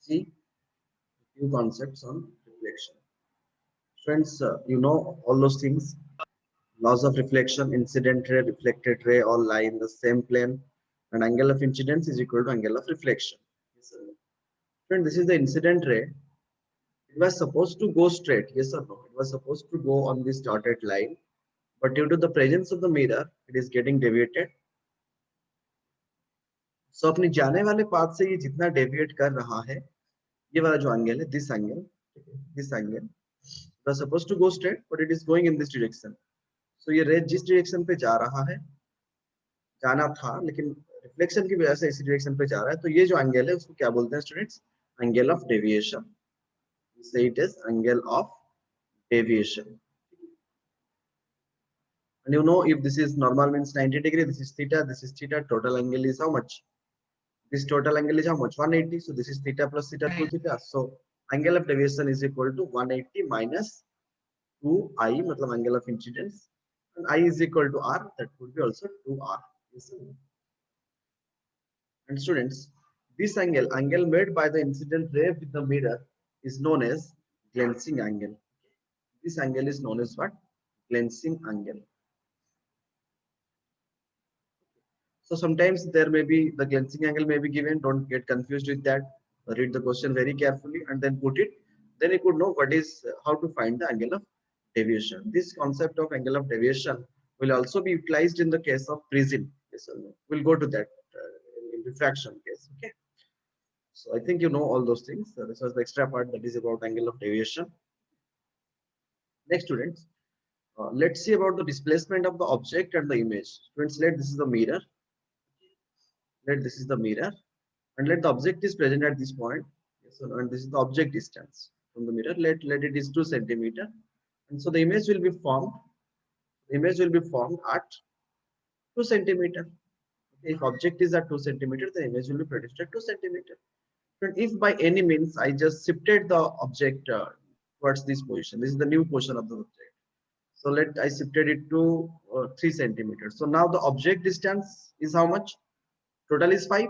see few concepts on reflection. Friends, you know all those things. Laws of reflection, incident ray, reflected ray all lie in the same plane, and angle of incidence is equal to angle of reflection. Yes, sir. Friend, this is the incident ray. It was supposed to go straight, yes or no? It was supposed to go on this dotted line, but due to the presence of the mirror, it is getting deviated. So अपनी जाने वाले path से ये जितना deviate कर रहा है, ये वाला जो एंगल है, this angle was supposed to go straight, but it is going in this direction. So ये रे जिस डायरेक्शन पे जा रहा है, जाना था, लेकिन रिफ्लेक्शन की वजह से इसी डायरेक्शन पे जा रहा है, तो ये जो एंगल है उसको क्या बोलते हैं students? Angle of deviation. Say it is angle of deviation. And you know, if this is normal means 90 degree, this is theta, total angle is how much? This total angle is how much? 180. So this is theta plus theta 2 theta. So angle of deviation is equal to 180 minus 2i, matlab angle of incidence, and I is equal to r, that would be also 2r. Yes. And students, this angle made by the incident ray with the mirror is known as glancing angle. This angle is known as what? Glancing angle. So sometimes there may be the glancing angle may be given. Don't get confused with that. Read the question very carefully and then put it. Then you could know what is how to find the angle of deviation. This concept of angle of deviation will also be utilized in the case of prism. Yes, we'll go to that in refraction case. Okay. So I think you know all those things. This was the extra part that is about angle of deviation. Next, students, let's see about the displacement of the object and the image. Students, let this is the mirror. Let this is the mirror, and let the object is present at this point. Yes, and this is the object distance from the mirror. Let it is 2 centimeter, and so the image will be formed. The image will be formed at 2 centimeter. Okay, if object is at 2 centimeter, the image will be produced at 2 centimeter. But if by any means I just shifted the object towards this position, this is the new position of the object. So let I shifted it to 3 centimeters. So now the object distance is how much? Total is 5.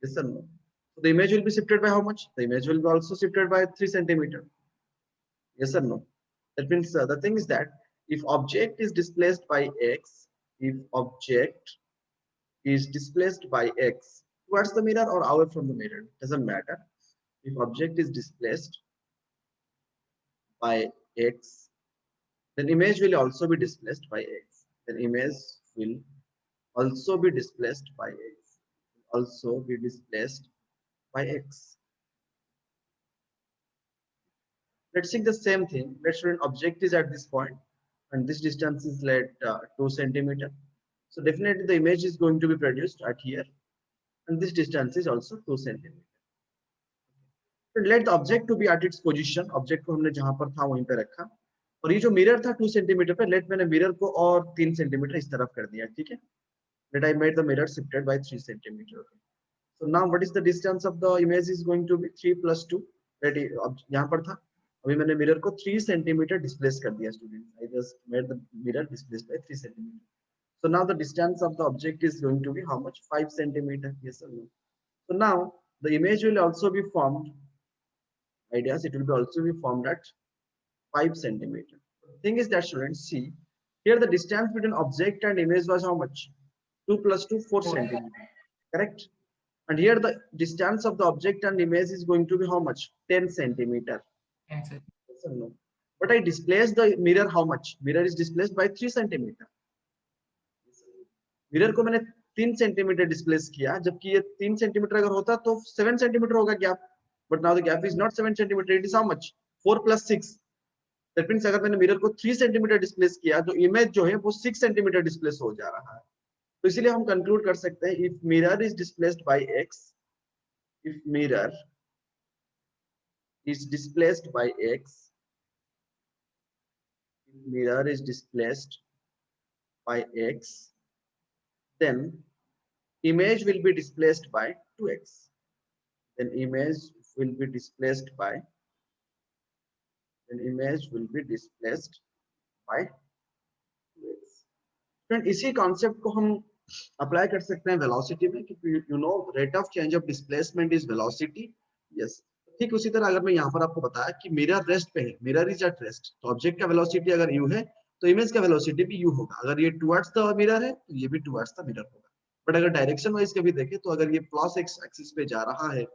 Yes or no? So the image will be shifted by how much? The image will be also shifted by 3 centimeter. Yes or no? That means the thing is that if object is displaced by x, if object is displaced by x towards the mirror or away from the mirror, doesn't matter. If object is displaced by x, then image will also be displaced by x. Then image will also be displaced by x. Also be displaced by x. Let's see the same thing. Let's say an object is at this point and this distance is let 2 centimeter. So definitely the image is going to be produced at here, and this distance is also 2 centimeter. But let the object to be at its position. Object को हमने जहां पर था वहीं पे रखा, और ये जो मिरर था 2 सेंटीमीटर पे, लेट मैंने मिरर को और 3 सेंटीमीटर इस तरफ कर दिया. ठीक है, let I made the mirror shifted by 3 centimeter. Okay. So now what is the distance of the image is going to be 3 plus 2. Let यहाँ पर था, अभी मैंने मिरर को 3 सेंटीमीटर डिस्प्लेस कर दिया student. I just made the mirror displaced by 3 centimeter. So now the distance of the object is going to be how much? 5 centimeter. Yes or no? So now the image will also be formed. Ideas, it will be also be formed at 5 centimeter. The thing is that students, see here the distance between object and image was how much? 2 plus 2, 4 centimeter. Correct? And here the distance of the object and image is going to be how much? 10 centimeter. Yes, sir. Yes or no? But I displaced the mirror how much? Mirror is displaced by 3 centimeter. Mirror को मैंने 3 centimetre displace किया, जबकि ये 3 centimetre अगर होता तो 7 centimetre होगा gap. But now the gap is not 7 centimetre, it is how much? 4 plus 6. That means अगर मैंने मिरर को 3 सेंटीमीटर डिस्प्लेस किया, तो इमेज जो है वो 6 सेंटीमीटर डिस्प्लेस हो जा रहा है. तो इसीलिए हम कंक्लूड कर सकते हैं, if mirror is displaced by x, if mirror is displaced by x, mirror is displaced by x, then image will be displaced by 2x. Then image will be displaced by 2x. Friend इसी concept को हम apply कर सकते हैं velocity में, क्योंकि you know rate of change of displacement is velocity. Yes, ठीक उसी तरह अगर मैं यहाँ पर आपको बताया कि मिरर रेस्ट पे है, मिरर इज एट रेस्ट, तो ऑब्जेक्ट का वेलोसिटी अगर यू है तो इमेज का वेलोसिटी भी यू होगा। अगर ये टुवर्ड्स द मिरर है तो ये भी टुवर्ड्स द मिरर होगा। बट अगर डायरेक्शन वाइज कभी देखें तो अगर ये प्लस एक्स एक्सिस पे जा रहा है,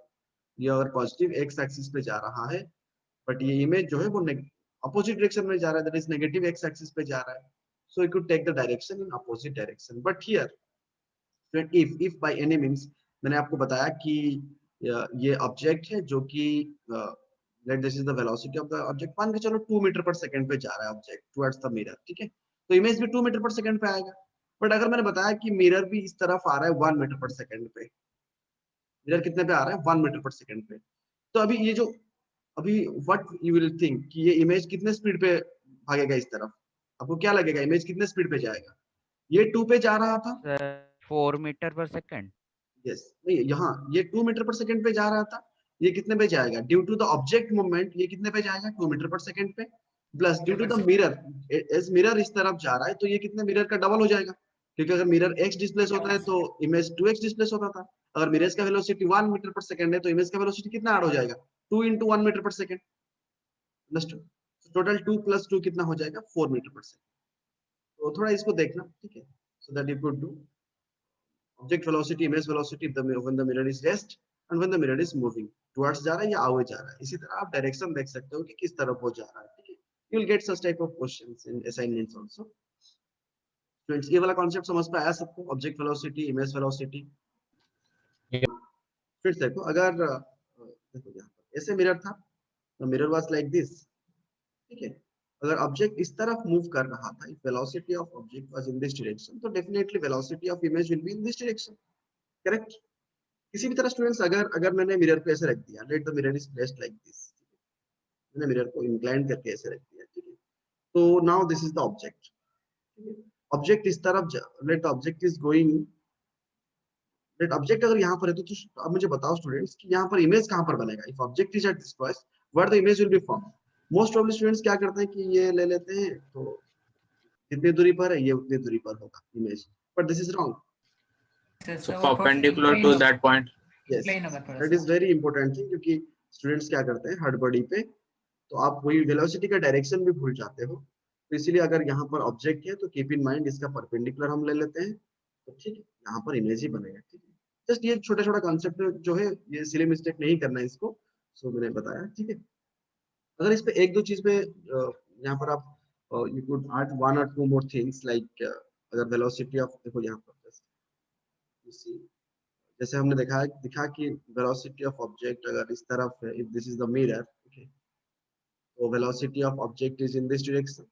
ये अगर पॉजिटिव एक्स एक्सिस पे जा रहा है, बट ये इमेज जो है वो अपोजिट डायरेक्शन में जा रहा है, that is negative x axis पे जा रहा है, so it could take the direction in opposite direction. But here if by any means, मैंने आपको बताया कि ये ऑब्जेक्ट है जो कि let this is the velocity of the object, मान के चलो 2 मीटर पर सेकंड पे जा रहा है ऑब्जेक्ट टुवर्ड्स द मिरर, ठीक है, तो इमेज भी 2 मीटर पर सेकंड पे आएगा। बट अगर मैंने बताया कि मिरर भी इस तरफ आ रहा है 1 मीटर पर सेकंड पे, मिरर कितने पे आ रहा है 1 मीटर पर सेकंड पे, तो अभी ये जो अभी व्हाट यू विल थिंक कि ये इमेज कितने स्पीड पे भागेगा इस तरफ, आपको क्या लगेगा इमेज कितने स्पीड पे जाएगा? ये 2 पे जा रहा था, सर 4 मीटर पर सेकेंड। यस, नहीं यहाँ ये 2 मीटर पर सेकंड पे जा रहा था, ये कितने पे जाएगा due to the object movement, ये कितने पे जाएगा 2 मीटर पर सेकंड पे, plus due to the mirror, as mirror इस तरफ जा रहा है तो ये कितने मिरर का डबल हो जाएगा, क्योंकि अगर मिरर x डिस्प्लेस होता है तो इमेज 2x डिस्प्लेस होता था। अगर मिरर का वेलोसिटी 1 मीटर पर सेकंड है तो इमेज का वेलोसिटी कितना ऐड हो जाएगा 2 into 1 metre per second, understood? Total 2 + 2 कितना हो जाएगा 4 मीटर पर सेकंड। तो थोड़ा इसको देखना, ठीक है, so that you could do object velocity, image velocity when the mirror is rest and when the mirror is moving towards जा रहा है या आगे जा रहा है। इसी तरह आप डायरेक्शन देख सकते हो कि किस तरफ वो जा रहा है, ठीक है। you will get such type of questions in assignments also। Friends ये वाला कॉन्सेप्ट समझ में आया सबको, ऑब्जेक्ट वेलोसिटी, इमेज वेलोसिटी। फिर देखो अगर देखो यहाँ पर ऐसे मिरर था, the mirror was like this, ठीक है, अगर ऑब्जेक्ट इस तरफ मूव कर रहा था, if velocity of object was in this direction, तो definitely velocity of image will be in this direction, correct? किसी भी तरह स्टूडेंट्स अगर अगर मैंने मिरर को ऐसे रख दिया, let the mirror is placed like this, मैंने मिरर को इंक्लाइन करके ऐसे रख दिया, ठीक है, तो now this is the object, ठीक है, ऑब्जेक्ट इस तरफ, let object is going, let object अगर यहाँ पर है तो अब मुझे बताओ स्टूडेंट्स कि यहाँ पर इमेज कहाँ पर बनेगा, if object is at this place where the image will be form. Most of the students क्या करते हैं कि ये ले लेते हैं, तो जितनी दूरी पर है ये उतनी दूरी पर होगा image, but this is wrong. So perpendicular to that point. Yes, that is very important thing, क्योंकि स्टूडेंट्स क्या करते हैं हड़बड़ी पे, तो आप वही वेलोसिटी का डायरेक्शन भी भूल जाते हो, तो इसीलिए अगर यहाँ पर ऑब्जेक्ट है तो कीप इन माइंड इसका परपेंडिकुलर हम ले लेते हैं, तो ठीक है यहाँ पर इमेज ही बनेगा, ठीक है। जस्ट ये छोटा छोटा कॉन्सेप्ट जो है, ये सिली मिस्टेक नहीं करना है इसको, सो मैंने बताया, ठीक है। अगर इस पे एक दो चीज पे यहाँ पर आप you could add 1 or 2 more things like अगर वेलोसिटी ऑफ, देखो यहाँ पर you see, जैसे हमने दिखा कि वेलोसिटी ऑफ ऑब्जेक्ट अगर इस तरफ है, if this is the mirror, okay, तो velocity of object is in this direction,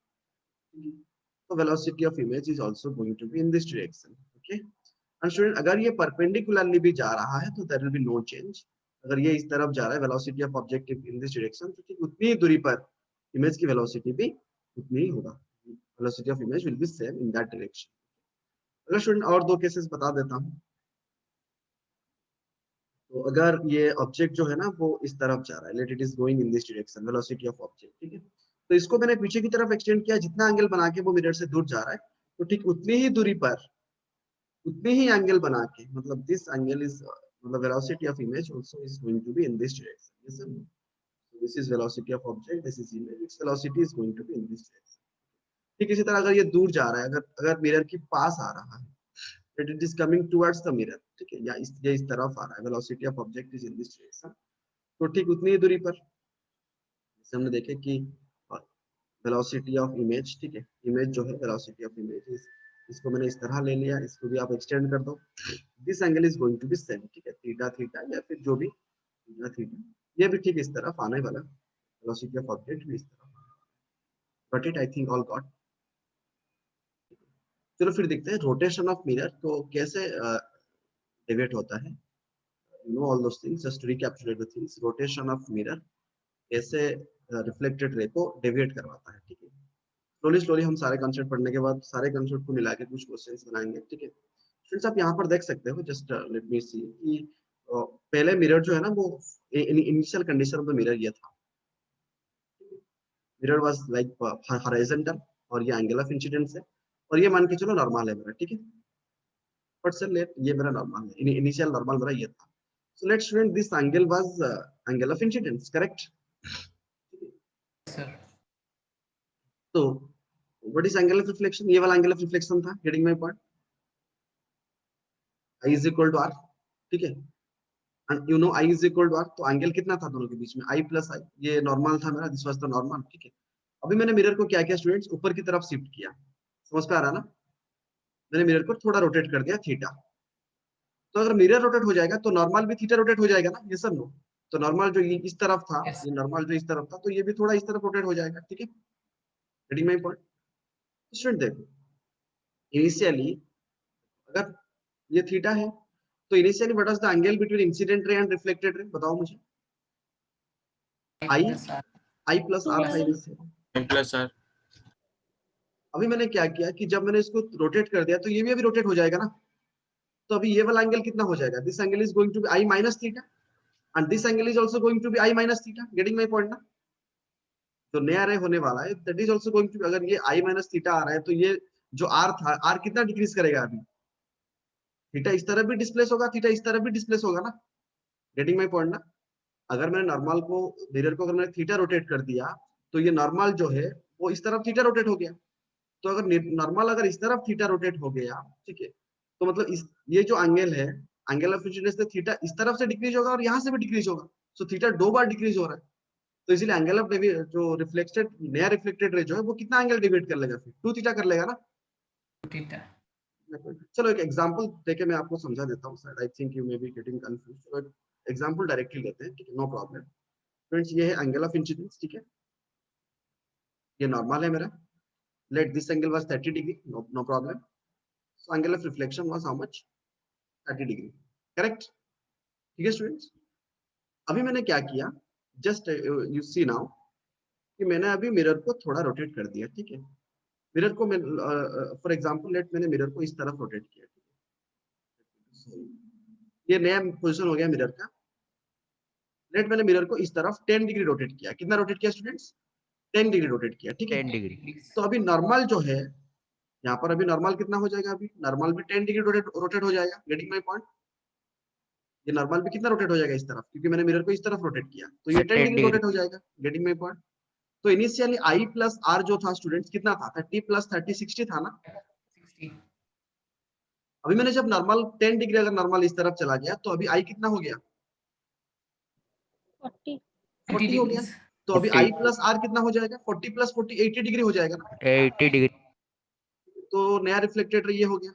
तो velocity of image is also going to be in this direction, okay. And student अगर ये परपेंडिकुलरली भी जा रहा है तो there will be no change, अगर ये इस तरफ जा रहा है velocity of object in this direction, तो ठीक उतनी ही दूरी पर इमेज की वेलोसिटी भी उतनी ही होगा, velocity of image will B same in that direction. अगर स्टूडेंट और दो केसेस बता देता हूँ, तो अगर ये ऑब्जेक्ट जो है ना वो इस तरफ जा रहा है, let it is going in this direction, velocity of object, ठीक है, तो इसको मैंने पीछे की तरफ एक्सटेंड किया, जितना एंगल बना के वो मिरर से दूर जा रहा है, तो ठीक उतनी ही दूरी पर उतने ही एंगल बना के, मतलब दिस एंगल इज मतलब velocity of image also is going to be in this direction, this is velocity of object, this is image, it's velocity is going to be in this direction. ठीक इसी तरह अगर ये दूर जा रहा है, अगर अगर मिरर के पास आ रहा है, it is coming towards the mirror, ठीक है, या इस तरफ आ रहा है, velocity of object is in this direction, तो ठीक उतनी ही दूरी पर जैसे हमने देखे कि वेलोसिटी ऑफ इमेज, ठीक है, इमेज जो है वेलोसिटी ऑफ इमेज इज, इसको मैंने इस तरह ले लिया, इसको भी आप एक्सटेंड कर दो, this angle is going to be same, ठीक है, थीटा थीटा या फिर जो भी थीटा थीटा, ये भी ठीक इस तरफ आने वाला, वेलोसिटी ऑफ ऑब्जेक्ट भी इस तरफ, but it I think all got. चलो फिर देखते हैं रोटेशन ऑफ मिरर तो कैसे डेविएट होता है, you know all those things, just recapitulate the things, rotation of mirror कैसे रिफ्लेक्टेड रे को डेविएट करवाता है, ठीक है। स्लोली स्लोली हम सारे कॉन्सेप्ट पढ़ने के बाद सारे कॉन्सेप्ट को मिला के कुछ क्वेश्चंस बनाएंगे, ठीक है। फ्रेंड्स आप यहाँ पर देख सकते हो, जस्ट लेट मी सी कि पहले मिरर जो है ना वो initial condition of the mirror ये था, मिरर वाज लाइक हॉरिजॉन्टल और ये एंगल ऑफ इंसिडेंस है, और ये मान के चलो नॉर्मल है मेरा, ठीक है। बट सर लेट ये मेरा नॉर्मल है, इनिशियल नॉर्मल मेरा ये था. So let's student this angle was angle of incidence, correct? sir. So what is angle of reflection? ये वाला angle of reflection था. Getting my point? I is equal to R, ठीक है? And you know I is equal to R, तो angle कितना था दोनों के बीच में? I plus I. ये normal था मेरा, this was the normal, ठीक है? अभी मैंने मिरर को क्या किया स्टूडेंट्स? ऊपर की तरफ शिफ्ट किया. समझ पे आ रहा ना? मैंने मिरर को थोड़ा रोटेट कर दिया थीटा. तो अगर मिरर रोटेट हो जाएगा तो नॉर्मल भी थीटा रोटेट हो जाएगा ना? ये सब नो. तो नॉर्मल जो ये इस तरफ था, Yes. ये नॉर्मल जो इस तरफ था, तो ये भी थोड़ा इस तरफ रोटेट हो जाएगा, ठीक है? Getting my point? स्टूडेंट देखो, इनिशियली अगर ये थीटा है तो initially what was the angle between incident ray and reflected ray? बताओ मुझे. I plus R. I plus R था इनिशियली. M plus R. अभी मैंने क्या किया कि जब मैंने इसको रोटेट कर दिया तो ये भी अभी रोटेट हो जाएगा ना. तो अभी ये वाला एंगल कितना हो जाएगा? This angle is going to be I minus theta and this angle is also going to be I minus theta. Getting my point ना? तो नया रे होने वाला है that is also going to, अगर ये I माइनस थीटा आ रहा है तो ये जो R था, R कितना डिक्रीज करेगा अभी? थीटा इस तरफ भी डिस्प्लेस होगा, थीटा इस तरफ भी डिस्प्लेस होगा ना. गेटिंग माय पॉइंट ना? अगर मैंने नॉर्मल को, मिरर को अगर मैंने थीटा रोटेट कर दिया तो ये नॉर्मल जो है वो इस तरफ थीटा रोटेट हो गया. तो अगर नॉर्मल अगर इस तरफ थीटा रोटेट हो गया, ठीक है, तो मतलब इस ये जो एंगल है, एंगल ऑफ इंसिडेंस से थीटा इस तरफ से डिक्रीज होगा और यहाँ से भी डिक्रीज होगा. सो थीटा दो बार डिक्रीज हो रहा है. तो इसीलिए एंगल ऑफ जो रिफ्लेक्टेड, नया रिफ्लेक्टेड रे जो है वो कितना एंगल डिवाइड कर लेगा? फिर 2 थीटा कर लेगा ना. Theta. चलो एक एग्जांपल देके मैं आपको समझा देता हूँ. I think you may be getting confuse. चलो एग्जांपल डायरेक्टली लेते हैं, ठीक है? No problem. फ्रेंड्स ये है एंगल ऑफ इंसिडेंस, ठीक है? ये नॉर्मल है मेरा. Let this angle was 30 degree, no problem. So angle of reflection was how much? 30 degree, correct? ठीक है स्टूडेंट्स. अभी मैंने क्या किया, जस्ट यू सी नाउ कि मैंने अभी मिरर को थोड़ा रोटेट कर दिया, ठीक है? मिरर को मैं फॉर एग्जांपल लेट मैंने मिरर को इस तरफ रोटेट किया, ठीक है? ये नया पोजीशन हो गया मिरर का. लेट मैंने मिरर को इस तरफ 10 डिग्री रोटेट किया. कितना रोटेट किया स्टूडेंट्स? 10 डिग्री रोटेट किया, ठीक है? 10 डिग्री. तो अभी नॉर्मल जो है यहाँ पर, अभी नॉर्मल कितना हो जाएगा? अभी नॉर्मल भी 10 डिग्री रोटेट हो जाएगा. Getting my point? ये नॉर्मल भी कितना रोटेट हो जाएगा? इस तरफ, क्योंकि मैंने मिरर को इस तरफ रोटेट किया तो ये 10 डिग्री रोटेट हो जाएगा. Getting my point? तो इनिशियली I प्लस R जो था स्टूडेंट्स कितना था? 30 प्लस 30 60 था ना. 60. अभी मैंने जब नॉर्मल 10 डिग्री अगर नॉर्मल इस तरफ चला गया तो अभी I कितना हो गया? 40 हो गया. तो अभी I प्लस R कितना हो जाएगा? 40 प्लस 40 80 डिग्री हो जाएगा ना. 80 डिग्री. तो नया रिफ्लेक्टेड रे ये हो गया.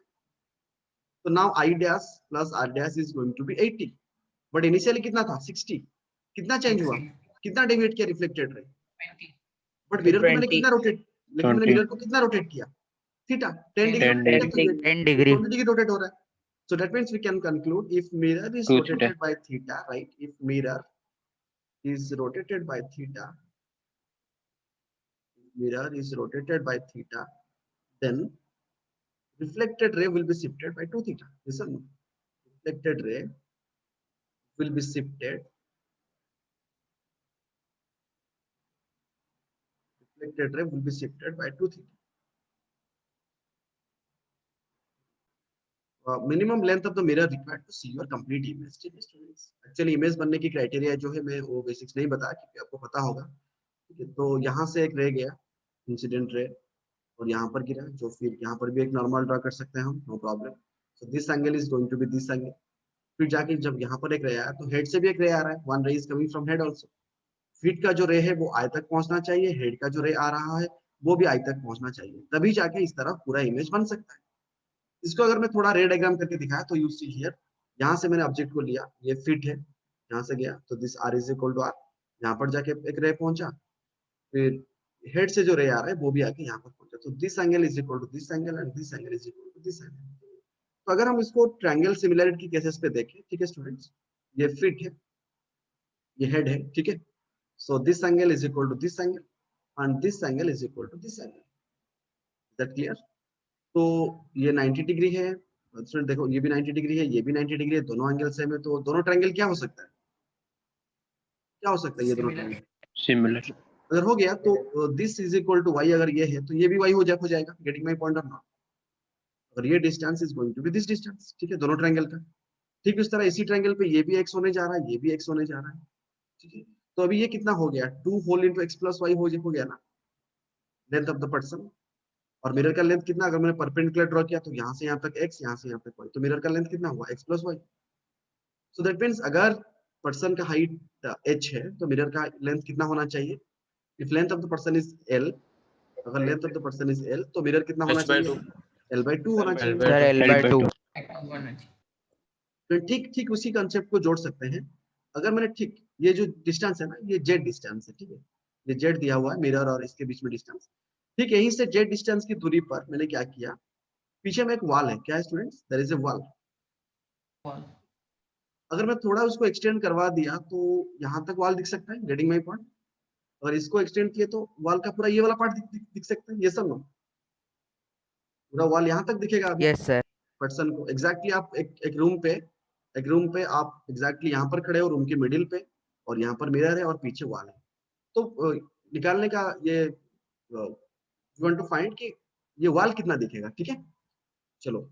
तो now I dash plus R dash is going to be 80. But initially कितना था? 60. कितना चेंज हुआ? कितना डेविएट किया रिफ्लेक्टेड रे? 20. बट मिरर को मैंने 20. कितना रोटेट, लेकिन मैंने मिरर को कितना रोटेट किया? थीटा 10 डिग्री 10 रोटेट किया, 10 डिग्री. 20 डिग्री रोटेट हो रहा है. So that means we can conclude if mirror is 2 rotated by theta, right? If mirror is rotated by theta, mirror is rotated by theta, then reflected ray will be shifted by 2 theta. Yes or no? Reflected ray will be shifted. Reflected ray will be shifted by 2 theta. Minimum length of the mirror required to see your complete image. Actually image बनने की criteria जो है मैं वो basics नहीं बताया क्योंकि आपको पता होगा. ठीक है, तो यहाँ से एक रे गया, इंसिडेंट रे, और यहाँ पर गिरा, जो फिर यहाँ पर भी एक नॉर्मल ड्रा कर सकते हैं हम, no problem. So this angle is going to be this angle. फिर जाके जब यहाँ पर एक रे आया तो हेड से भी एक रे आ रहा है. वन रे is coming from head also. Feet का जो रे है वो आई तक पहुंचना चाहिए, हेड का जो रे आ रहा है वो भी आई तक पहुंचना चाहिए, तभी जाके इस तरफ पूरा इमेज बन सकता है. इसको अगर मैं थोड़ा रे डायग्राम करके दिखाया तो यू सी हियर, यहाँ से मैंने ऑब्जेक्ट को लिया, ये फिट है, यहाँ से गया तो this R is equal to R, यहाँ पर जाके एक रे पहुंचा, फिर हेड से जो रे आ रहा है वो भी आके यहाँ पर पहुंचा. तो this angle is equal to this angle and this angle is equal to this angle. तो अगर हम इसको ट्रायंगल सिमिलरिटी की केसेस पे देखें, ठीक है स्टूडेंट्स, ये फिट है, ये हेड है, ठीक है. So this angle is equal to this angle and this angle is equal to this angle. That clear? तो ये 90 डिग्री है स्टूडेंट. देखो ये भी 90 डिग्री है, ये भी 90 डिग्री है, दोनों एंगल सेम है. तो दोनों ट्रायंगल क्या हो सकता है? क्या हो सकता है ये दोनों ट्रायंगल? सिमिलर. अगर हो गया तो this is equal to y, अगर ये है तो ये भी वाई हो जाएगा. गेटिंग माय पॉइंट और नॉट? और ये distance is going to be this distance, ठीक है, दोनों ट्रायंगल का। ठीक इस तरह इसी ट्रायंगल पे ये भी x होने जा रहा है, ये भी x होने जा रहा है, ठीक है। तो अभी ये कितना हो गया, 2 whole into x plus y हो गया ना, लेंथ ऑफ द पर्सन। और मिरर का लेंथ कितना, अगर मैंने परपेंडिकुलर ड्रॉ किया तो यहाँ से यहाँ तक x, यहाँ से यहाँ तक y, तो मिरर का लेंथ कितना हुआ, x plus y. So that means अगर पर्सन का हाइट h है तो मिरर का लेंथ कितना होना चाहिए, if length of the person is l, अगर length of the person is l तो मिरर कितना होना चाहिए, l/2 होना चाहिए। Sir L/2। तो ठीक ठीक उसी कंसेप्ट को जोड़ सकते हैं। अगर मैंने ठीक ये जो डिस्टेंस है ना, ये z डिस्टेंस है, ठीक है, ये z दिया हुआ है मिरर और इसके बीच में डिस्टेंस। ठीक यहीं से z डिस्टेंस की दूरी पर मैंने क्या किया, पीछे में एक वॉल है, क्या है students, there is a wall. अगर मैं थोड़ा उसको एक्सटेंड करवा दिया तो यहाँ तक वॉल दिख सकता है, गेटिंग माय पॉइंट। और इसको एक्सटेंड किए तो वॉल का पूरा ये वाला पार्ट दिख सकता है, ये सब ना, पूरा वॉल यहाँ तक दिखेगा अभी यस सर। पर्सन को। एग्जैक्टली आप एक रूम पे आप एग्जैक्टली यहाँ पर खड़े हो, रूम के मिडिल पे, और यहाँ पर मिरर है और पीछे वॉल है। तो निकालने का ये यू वांट टू फाइंड कि ये वॉल कितना दिखेगा, ठीक है। चलो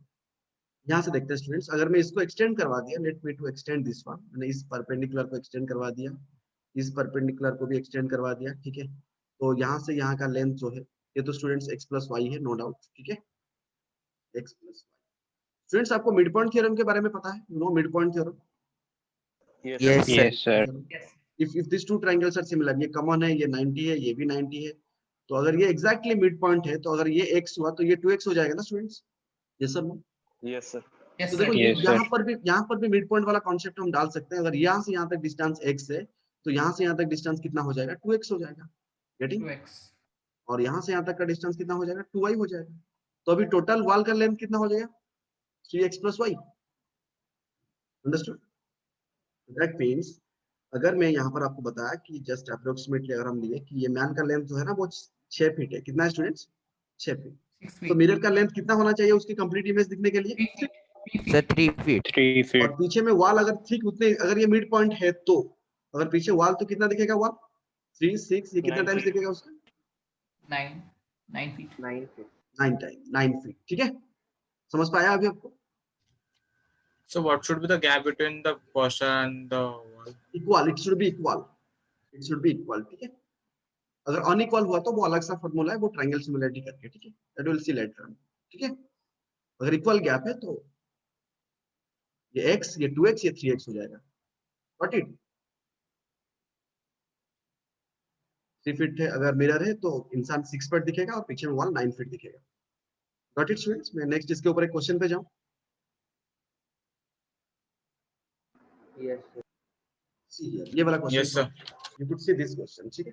यहाँ से देखते हैं स्टूडेंट्स, अगर मैं इसको एक्सटेंड करवा दिया, let me to extend this one, मैंने इस परपेंडिकुलर को एक्सटेंड करवा दिया, इस परपेंडिकुलर को भी एक्सटेंड करवा दिया, ठीक है। तो यहाँ से यहाँ का लेंथ जो है, ये तो स्टूडेंट्स x प्लस वाई है, नो डाउट, ठीक है, x प्लस वाई। स्टूडेंट्स आपको मिड पॉइंट थ्योरम के बारे में पता है, no mid point theorem? Yes sir. if this two triangles are similar, ये कॉमन है, ये 90 है, ये भी 90 है, तो अगर ये एग्जैक्टली मिड पॉइंट है तो अगर ये x हुआ तो ये 2x हो जाएगा ना स्टूडेंट्स, ये सब नो? Yes sir. तो देखो यहाँ पर भी मिड पॉइंट वाला कॉन्सेप्ट हम डाल सकते हैं। अगर यहाँ से यहाँ तक डिस्टेंस x है तो यहाँ से यहाँ तक डिस्टेंस कितना हो जाएगा, 2x हो जाएगा, गेटिंग। 2x। और यहाँ से यहाँ तक का डिस्टेंस कितना हो जाएगा, 2y हो जाएगा। तो अभी टोटल वॉल का लेंथ कितना हो जाएगा, 3x plus y, understood. That means अगर मैं यहाँ पर आपको बताया कि जस्ट अप्रोक्सीमेटली अगर हम लिए कि ये मैन का लेंथ जो है ना वो 6 फीट है, कितना है स्टूडेंट्स, 6 फीट। तो मिरर का लेंथ कितना होना चाहिए उसकी कंप्लीट इमेज दिखने के लिए, सर 3 फीट। 3 feet. और पीछे में वॉल अगर ठीक उतने, अगर ये मिड पॉइंट है तो अगर पीछे वॉल तो कितना दिखेगा वॉल, 3 6, ये कितना 9 टाइम्स feet. दिखेगा उसका, 9 feet। 9 टाइम 9 फीट, ठीक है। समझ पाया अभी आपको? So what should be the gap between the person and the wall? Equal, it should be equal, it should be equal, ठीक है। अगर अनइक्वल हुआ तो वो अलग सा फॉर्मूला है, वो ट्रायंगल सिमिलरिटी करके, ठीक है, दैट विल सी लेटर, ठीक है। अगर इक्वल गैप है तो ये x, ये 2x, ये 3x हो जाएगा, गॉट इट। 3 फीट है अगर मिरर है तो इंसान 6 फीट दिखेगा और पीछे में वॉल 9 फीट दिखेगा, गॉट इट स्टूडेंट्स। मैं नेक्स्ट इसके ऊपर एक क्वेश्चन पे जाऊं। सी ये वाला question, Yes sir. You could see this question, ठीक है।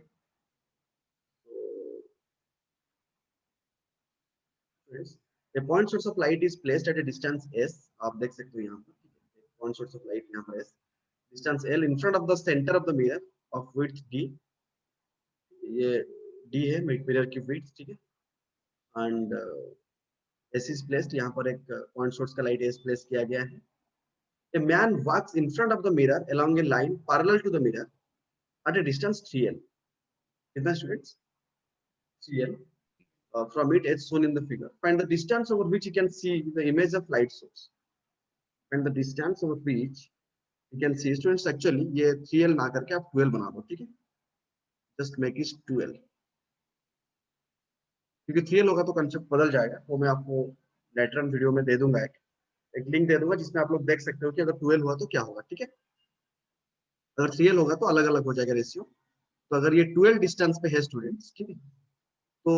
A point source of light is placed at a distance s, आप देख सकते हो यहाँ पर point source of light यहाँ पर s, distance l in front of the center of the mirror of width d, ये d है मिरर की width, ठीक है, and s is placed, यहाँ पर एक point source का light s place किया गया है। A man walks in front of the mirror along a line parallel to the mirror at a distance 3l, कितना students, 3l from it as shown in the figure. Find the distance over which you can see the image of light source. Find the distance over which you can see, students actually ये 3l ना करके आप 12 बना दो, ठीक है, just make it 12, क्योंकि 3l होगा तो कंसेप्ट बदल जाएगा। वो मैं आपको लेटर ऑन वीडियो में दे दूंगा, एक लिंक दे दूंगा जिसमें आप लोग देख सकते हो कि अगर 12 हुआ तो क्या होगा, ठीक है। अगर 3l होगा तो अलग अलग हो जाएगा रेशियो। तो अगर ये 12 डिस्टेंस पे है स्टूडेंट्स, ठीक है, तो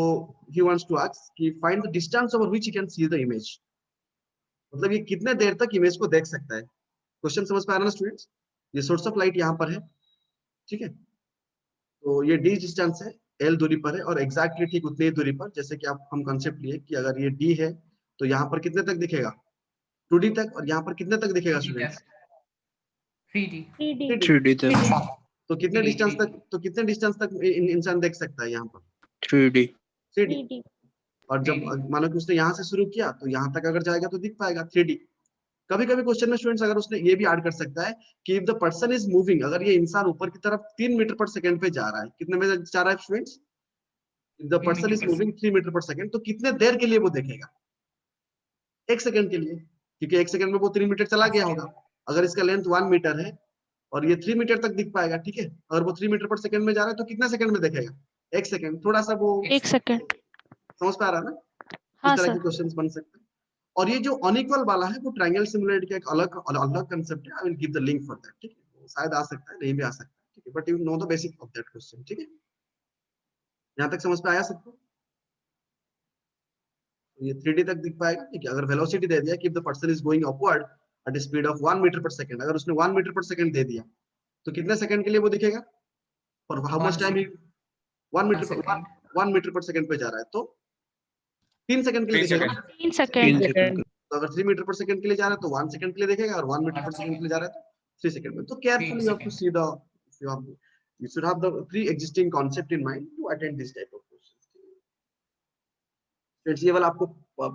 he wants to ask कि find the distance over which you can see the image, मतलब ये कितने देर तक इमेज को देख सकता है। क्वेश्चन समझ पा रहे हैं ना स्टूडेंट्स? ये सोर्स ऑफ लाइट यहाँ पर है, ठीक है, तो ये d डिस्टेंस है, l दूरी पर है, और एग्जैक्टली ठीक उतनी ही दूरी पर, जैसे कि आप हम कंसेप्ट लिए कि अगर ये d है तो यहाँ पर कितने तक दिखेगा, 2d तक, और यहाँ पर कितने तक दिखेगा स्टूडेंट्स, 3D तक। तो कितने डिस्टेंस तक, तो कितने डिस्टेंस तक इंसान देख सकता है यहाँ पर, 3D. 3D। और जब मानो कि उसने यहाँ से शुरू किया तो यहाँ तक अगर जाएगा तो दिख पाएगा 3D। कभी कभी क्वेश्चन में स्टूडेंट्स अगर उसने ये भी ऐड कर सकता है कि if the person is moving, अगर ये इंसान ऊपर की तरफ 3 मीटर पर सेकंड पे जा रहा है, कितने में जा रहा है students, if the person is moving 3 metre per second, तो कितने देर के लिए वो देखेगा, 1 सेकंड के लिए, क्योंकि 1 सेकंड में वो 3 मीटर चला गया होगा। अगर इसका लेंथ 1 मीटर है और ये 3 मीटर तक दिख पाएगा, ठीक है। अगर वो 3 मीटर पर सेकंड में जा रहा है तो कितना सेकंड में देखेगा? 1 सेकंड। थोड़ा सा वो 1 सेकंड। समझ पा रहा है ना? हाँ इस तरह के सर। क्वेश्चंस बन सकते हैं। और ये जो अनइक्वल वाला है वो ट्रायंगल सिमुलेटेड का एक अलग कंसेप्ट है। I will give the link for that, ठीक है। शायद आ सकता है, नहीं भी आ सकता है, ठीक है, but you know the basic of that question, ठीक है। यहाँ तक समझ में आया सबको? ये 3D तक दिख पाएगा, ठीक है। अगर वेलोसिटी दे दिया कि the person is going upward at speed of 1 metre per second, अगर उसने 1 मीटर पर सेकंड दे दिया तो कितने सेकंड के लिए वो दिखेगा? For how much time? 1 metre per 1 metre per second पे जा रहा है तो 3 सेकंड के लिए 3 दिखेगा। seconds. 3 सेकंड। तो अगर 3 मीटर पर सेकंड के लिए जा रहा है तो 1 सेकंड के लिए देखेगा, और 1 मीटर पर सेकंड के लिए जा रहा है तो 3 सेकंड में। तो carefully you have to see the, you should have the pre-existing concept in mind to attend this type of questions. Friends, ये वाला आपको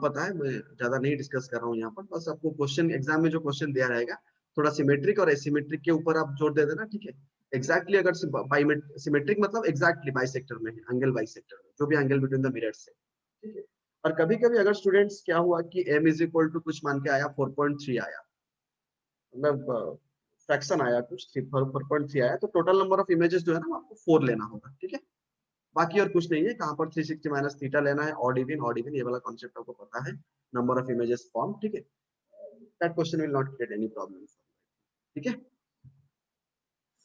पता है, मैं ज्यादा नहीं डिस्कस कर रहा हूँ यहाँ पर। बस आपको क्वेश्चन एग्जाम में जो क्वेश्चन दिया रहेगा थोड़ा सिमेट्रिक और एसिमेट्रिक के ऊपर आप जोर दे देना, ठीक है। एग्जैक्टली अगर सिमेट्रिक मतलब एग्जैक्टली बाइसेक्टर में है, एंगल बाइसेक्टर में, जो भी एंगल बिटवीन द मिरर्स है, ठीक है। और कभी कभी अगर स्टूडेंट्स क्या हुआ कि m इज इक्वल टू कुछ मान के आया 4.3 आया, मतलब फ्रैक्शन आया कुछ 4.3 आया, तो टोटल नंबर ऑफ इमेजेस जो है ना वो आपको 4 लेना होगा, ठीक है। बाकी और कुछ नहीं है। कहां पर 360 माइनस थीटा लेना है, ऑड इवन, ये वाला कॉन्सेप्ट आपको पता है। नंबर ऑफ इमेजेस फॉर्म, ठीक है। That question will not create any problem, ठीक है।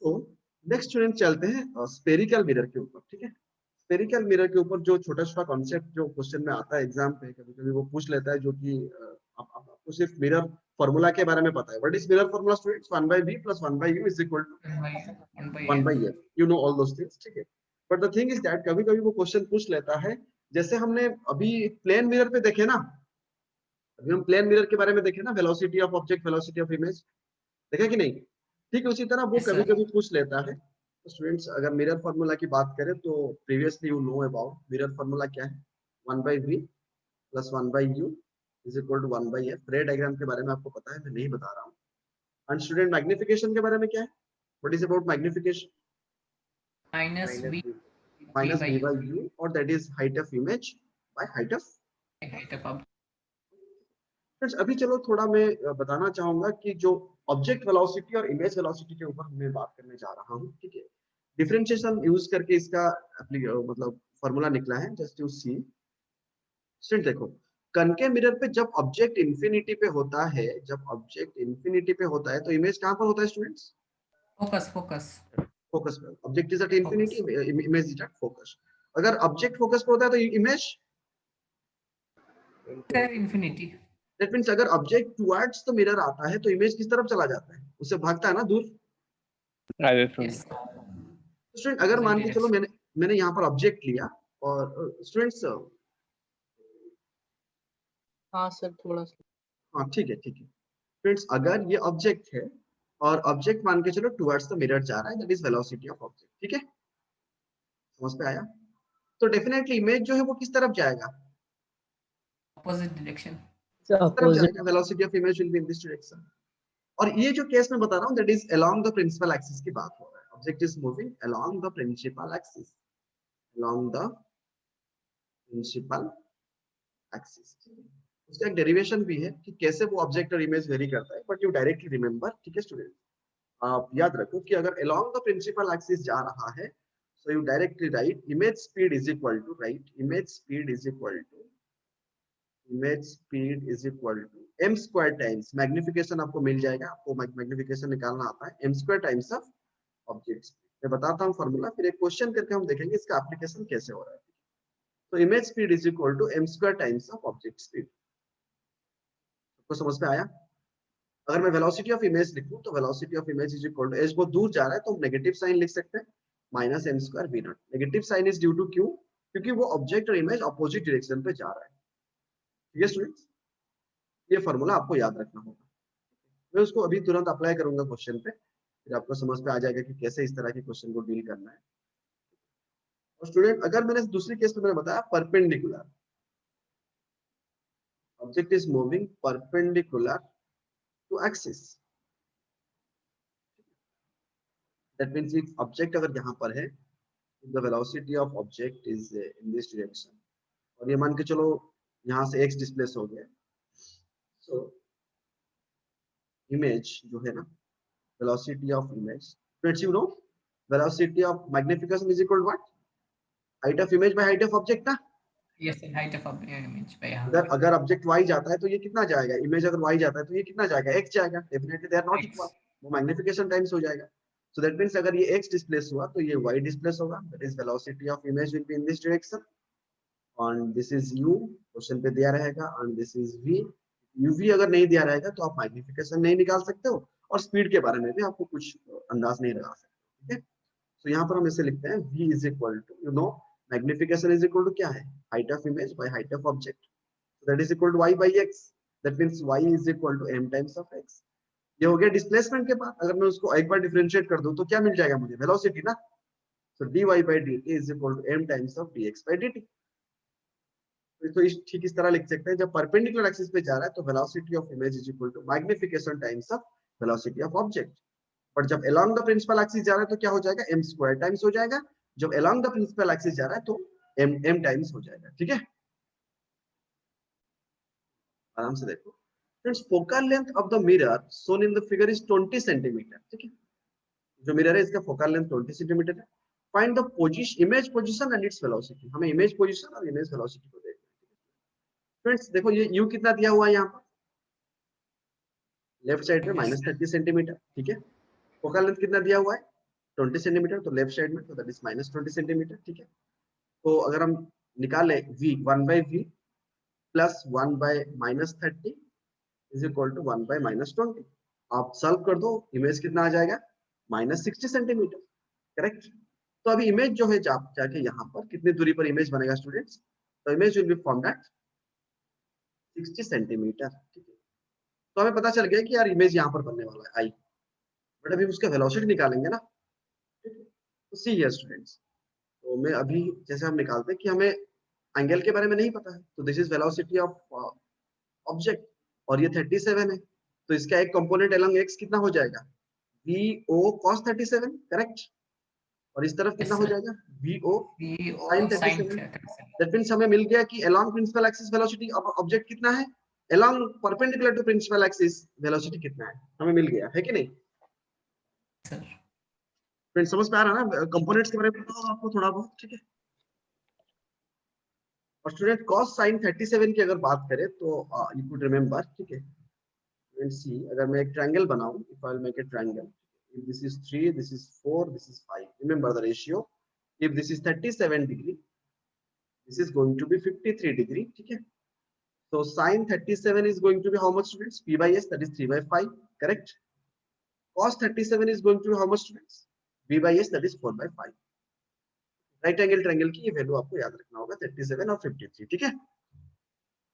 सो नेक्स्ट स्टूडेंट चलते हैं स्फेरिकल मिरर के ऊपर, ठीक है। स्फेरिकल मिरर के ऊपर जो छोटा छोटा कॉन्सेप्ट जो क्वेश्चन में आता है एग्जाम पे, कभी कभी वो पूछ लेता है, जो कि आपको सिर्फ मिरर फार्मूला के बारे में पता है। What is mirror formula students? 1/v + 1/u is equal to 1/f, you know all those things, ठीक है। But the thing is that कभी कभी वो क्वेश्चन पूछ लेता है, जैसे हमने अभी प्लेन मिरर पे देखे ना, अभी हम प्लेन मिरर के बारे में देखे ना, velocity of object, velocity of image, देखा कि नहीं? ठीक है, उसी तरह वो कभी कभी पूछ लेता है। तो स्टूडेंट्स अगर मिरर फार्मूला की बात करें तो previously you know about mirror formula क्या है? 1/v + 1/u is equal to 1/f। रे डायग्राम के बारे में आपको पता है, मैं नहीं बता रहा हूँ। एंड स्टूडेंट मैग्निफिकेशन के बारे में क्या है? What is about magnification? minus v minus by v u. by u, or that is height of image by height of height of object. Friends. अभी चलो थोड़ा मैं बताना चाहूंगा कि जो ऑब्जेक्ट वेलोसिटी और इमेज वेलोसिटी के ऊपर मैं बात करने जा रहा हूँ, ठीक है। डिफरेंशिएशन यूज करके इसका मतलब फार्मूला निकला है, जस्ट यू सी। स्टूडेंट देखो, कनकेव मिरर पे जब ऑब्जेक्ट इंफिनिटी पे होता है, जब ऑब्जेक्ट इंफिनिटी पे होता है तो इमेज कहां पर होता है स्टूडेंट्स? Focus, focus. फोकस पे। Object is at infinity, image is at focus. अगर ऑब्जेक्ट फोकस पे होता है तो इमेज Infinity. दैट मींस अगर ऑब्जेक्ट टुवर्ड्स द मिरर आता है तो इमेज किस तरफ चला जाता है? उससे भागता है ना दूर। Yes. स्टूडेंट अगर मान के चलो मैंने यहाँ पर ऑब्जेक्ट लिया और स्टूडेंट्स, हाँ सर थोड़ा सा। हाँ ठीक है, ठीक है। फ्रेंड्स अगर ये ऑब्जेक्ट है और ऑब्जेक्ट मान के चलो टुवर्ड्स द मिरर जा रहा है, that is velocity of object, ठीक है। समझ पे आया? तो डेफिनेटली इमेज जो है वो किस तरफ जाएगा? Opposite direction. किस तरफ जाएगा? Velocity of image will be in this direction. और ये जो केस मैं बता रहा हूँ that is along the principal axis की बात हो रहा है। Object is moving along the principal axis, along the principal axis. उसका एक डेरिवेशन भी है कि कैसे वो ऑब्जेक्ट और इमेज वेरी करता है, बट यू डायरेक्टली रिमेंबर, ठीक है स्टूडेंट। आप याद रखो कि अगर अलोंग द प्रिंसिपल एक्सिस जा रहा है, so you directly write image speed is equal to, right, image speed is equal to m square times magnification. आपको मिल जाएगा, आपको मैग्निफिकेशन निकालना आता है, m square times of object speed. मैं बताता हूँ फॉर्मूला, फिर एक क्वेश्चन करके हम देखेंगे इसका एप्लीकेशन कैसे हो रहा है। तो image speed is equal to m square times of object speed. आपको समझ में आया? अगर मैं वेलोसिटी ऑफ इमेज लिखूं तो velocity of image is equal to, as बहुत दूर जा रहा है तो हम नेगेटिव साइन लिख सकते हैं, minus m square v naught. Negative sign is due to क्यों? क्योंकि वो ऑब्जेक्ट और इमेज अपोजिट डायरेक्शन पे जा रहा है, ठीक है स्टूडेंट्स। ये फार्मूला आपको याद रखना होगा। मैं उसको अभी तुरंत अप्लाई करूंगा क्वेश्चन पे, फिर आपको समझ में आ जाएगा कि कैसे इस तरह के क्वेश्चन को डील करना है। और स्टूडेंट अगर मैंने दूसरी केस में मैंने बताया perpendicular, object is moving perpendicular to axis, that means if object अगर यहाँ पर है, the velocity of object is in this direction, और ये मान के चलो यहाँ से x डिस्प्लेस हो गया, सो इमेज जो है ना, velocity of image, friends, you know velocity of magnification is equal to what? Height of image by height of object ना. Yes, sir. Height of image by अगर ऑब्जेक्ट y जाता है तो ये कितना जाएगा, इमेज अगर y जाता है तो ये कितना जाएगा, x जाएगा. Definitely they are not X. Equal, वो मैग्निफिकेशन टाइम्स हो जाएगा. सो दैट मींस अगर ये x डिस्प्लेस हुआ तो ये y डिस्प्लेस होगा. That is velocity of image will be in this direction and this is u, question पे दिया रहेगा, and this is v. uv अगर नहीं दिया रहेगा तो आप मैग्निफिकेशन नहीं निकाल सकते हो, और स्पीड के बारे में भी आपको कुछ अंदाज नहीं लगा सकते. ठीक है, तो यहाँ पर हम इसे लिखते हैं v is equal to, you know magnification is equal to क्या है, height of image by height of object. That is equal to y by x. That means y is equal to m times of x. ये हो गया displacement के बाद. अगर मैं उसको एक बार डिफरेंशिएट कर दूं तो क्या मिल जाएगा मुझे, वेलोसिटी ना. So dy by dt is equal to m times of dx by dt. तो ठीक इस तरह लिख सकते हैं, जब परपेंडिकुलर एक्सिस पे जा रहा है तो velocity of image is equal to magnification times of velocity of object. But जब अलोंग द प्रिंसिपल एक्सिस जा रहा है तो क्या हो जाएगा, m स्क्वायर टाइम्स हो जाएगा. जब अलोंग द प्रिंसिपल एक्सिस जा रहा है तो m टाइम्स हो जाएगा. ठीक है, आराम से देखो friends. Focal length of the mirror shown in the figure is 20 centimetre. ठीक है, जो मिरर है इसका फोकल लेंथ 20 सेंटीमीटर है. Find the position, image position and its velocity. हमें इमेज पोजीशन और इमेज वेलोसिटी को देखना है. फ्रेंड्स देखो ये u कितना दिया हुआ है यहाँ पर, लेफ्ट साइड में -30 सेंटीमीटर. ठीक है, फोकल लेंथ कितना दिया हुआ है 20 सेंटीमीटर, तो लेफ्ट साइड में तो दैट इज -20 सेंटीमीटर. ठीक है, तो अगर हम निकाले v 1/v plus 1/-30 is equal to 1/-20. आप सॉल्व कर दो, इमेज कितना आ जाएगा -60 सेंटीमीटर. करेक्ट. तो अभी इमेज जो है जाके यहाँ पर कितनी दूरी पर इमेज बनेगा स्टूडेंट्स, तो image will be formed at 60 centimetre. ठीक है, तो हमें पता चल गया कि यार इमेज यहाँ पर बनने वाला है i, बट अभी उसका वेलोसिटी निकालेंगे ना. ठीक है, तो सी हियर स्टूडेंट्स, तो मैं अभी जैसे हम निकालते हैं कि हमें एंगल के बारे में नहीं पता है, तो this is velocity of object और ये 37 है, तो इसका एक कंपोनेंट अलोंग x कितना हो जाएगा, VO cos 37. करेक्ट, और इस तरफ कितना हो जाएगा VO sin 37. दैट मींस हमें मिल गया कि along principal axis velocity of object कितना है, along perpendicular to principal axis velocity कितना है, हमें मिल गया है कि नहीं. फ्रेंड्स समझ में आ रहा है ना, कंपोनेंट्स के बारे में पता होगा आपको थोड़ा बहुत. ठीक है, और स्टूडेंट cos sin 37 की अगर बात करें तो यू कुड रिमेंबर. ठीक है, एंड सी अगर मैं एक ट्रायंगल बनाऊं, if I will make a triangle, if this is 3, this is 4, this is 5, remember the ratio. If this is 37 degree, this is going to be 53 degree. ठीक है, so sin 37 is going to be how much students, p by s, that is 3/5. correct. cos 37 is going to be how much students, b by s, that is 4/5. Right angle triangle की ये value आपको याद रखना होगा, 37 और 53. ठीक है,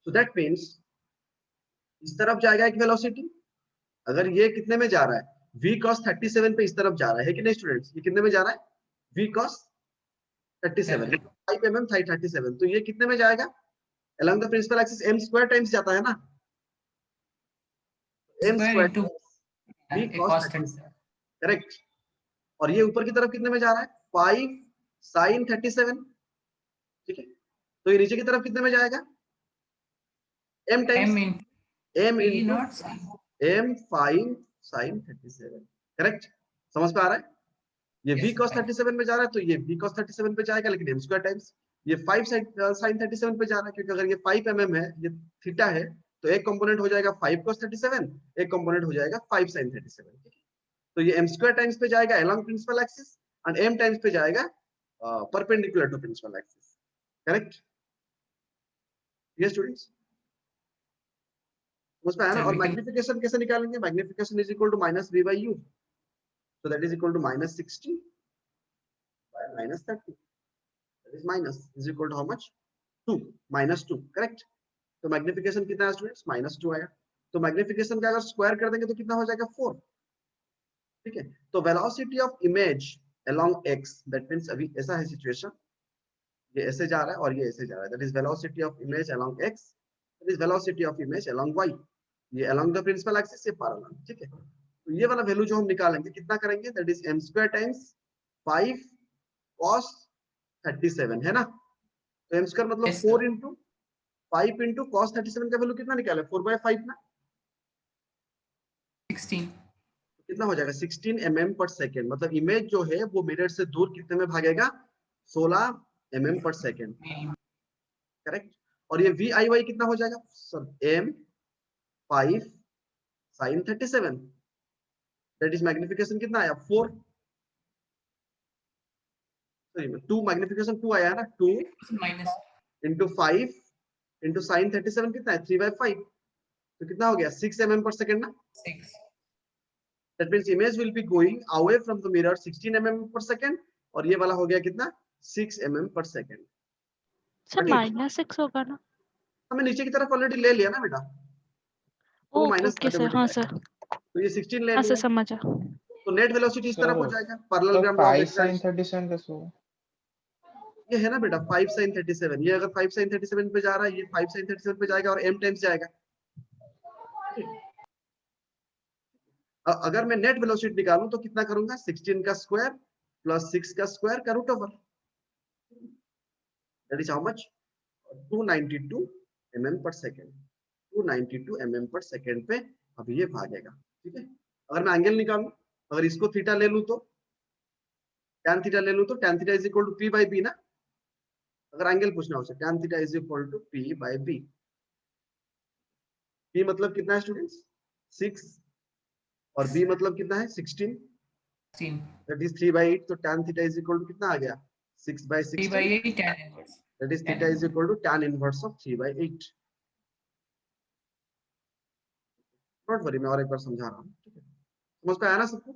so that means इस तरफ जाएगा एक वेलोसिटी, अगर ये कितने में जा रहा है, v cos 37 पे इस तरफ जा रहा है कि नहीं स्टूडेंट्स, ये कितने में जा रहा है, v cos 37, 5 mm 37, तो ये कितने में जाएगा, along the principal axis m square times जाता है ना, m square v cos 37. Correct, और ये ऊपर की तरफ कितने में जा रहा है, 5 sin 37. ठीक है, तो ये नीचे की तरफ कितने में जाएगा, m times m into m 5 sin 37. Correct, समझ में आ रहा है, ये v cos 37 में जा रहा है तो ये v cos 37 पे जाएगा, लेकिन m स्क्वायर टाइम्स ये 5 sin 37 पे जा रहा है, क्योंकि अगर ये 5 mm है, ये थीटा है, तो एक कंपोनेंट हो जाएगा 5 cos 37, एक कंपोनेंट हो जाएगा 5 sin 37. ठीक है, तो ये m स्क्वायर टाइम्स पे जाएगा along principal axis and m times पे जाएगा perpendicular to principal axis. Correct, ये स्टूडेंट्स समझ में आया ना. और मैग्निफिकेशन कैसे निकालेंगे, magnification is equal to -v by u, so that is equal to -60 by -30, that is minus is equal to how much, 2, -2. Correct, तो मैग्निफिकेशन कितना है स्टूडेंट्स, -2 आया, तो मैग्निफिकेशन का अगर स्क्वायर कर देंगे तो कितना हो जाएगा, 4. ठीक है, तो velocity of image along x, that means अभी ऐसा है सिचुएशन, ये ऐसे जा रहा है और ये ऐसे जा रहा है, that is velocity of image along x, that is velocity of image along y. ये अलोंग द प्रिंसिपल एक्सिस से पैरेलल. ठीक है, तो ये वाला वैल्यू जो हम निकालेंगे कितना करेंगे, that is m square times 5 cos 37 है ना, तो m स्क्वायर मतलब 4 into 5 into cos 37 का वैल्यू कितना निकाले, 4/5 ना, 16. कितना हो जाएगा 16 mm पर सेकेंड, मतलब इमेज जो है वो मिरर से दूर कितने में भागेगा 16 mm पर सेकेंड, करेक्ट। और ये VIY कितना हो जाएगा sir m 5 sin 37, that is magnification कितना आया 4, सॉरी 2 मैग्निफिकेशन 2 आया है ना 2 Minus into 5 into sin 37 कितना है 3/5, तो कितना हो गया 6 mm per second ना, 6. that means image will be going away from the mirror 16 mm per second, और ये वाला हो गया कितना 6 mm per second। सर ठीक। -6 होगा ना? हमें नीचे की तरफ ऑलरेडी ले लिया ना बेटा, तो ओके माइनस ओके सर, हाँ सर, तो ये 16 ले हाँ सर लिया, समझा। तो नेट वेलोसिटी इस तरफ हो सर जाएगा तो पैरेललोग्राम 5 sin 37 कैसे होगा? ये है ना बेटा 5 sin 37, ये अगर 5 sin 37 पे जा रहा है, ये 5 sin 37 पे जाएगा और m टाइम्स जाएगा। अगर मैं नेट वेलोसिटी निकालूं तो कितना करूंगा 16 का स्क्वायर प्लस 6 का स्क्वायर का root over, that is how much 292 mm per second, 292 mm per second पे अभी ये भागेगा, ठीक है। अगर मैं एंगल निकालूं, अगर इसको थीटा ले लूं तो tan थीटा ले लूं तो tan theta is equal to p by b ना, अगर एंगल पूछना हो tan theta is equal to p by b, p मतलब कितना है स्टूडेंट्स 6 और b मतलब कितना है 16, 16. दैट इज 3/8, तो tan theta is equal to कितना आ गया 6/16, 3/8 tan inverse. That is tan theta is inverse. Equal to tan inverse of 3/8। Not worry, मैं और एक बार समझा रहा हूँ, ठीक है, समझ में आया ना सबको?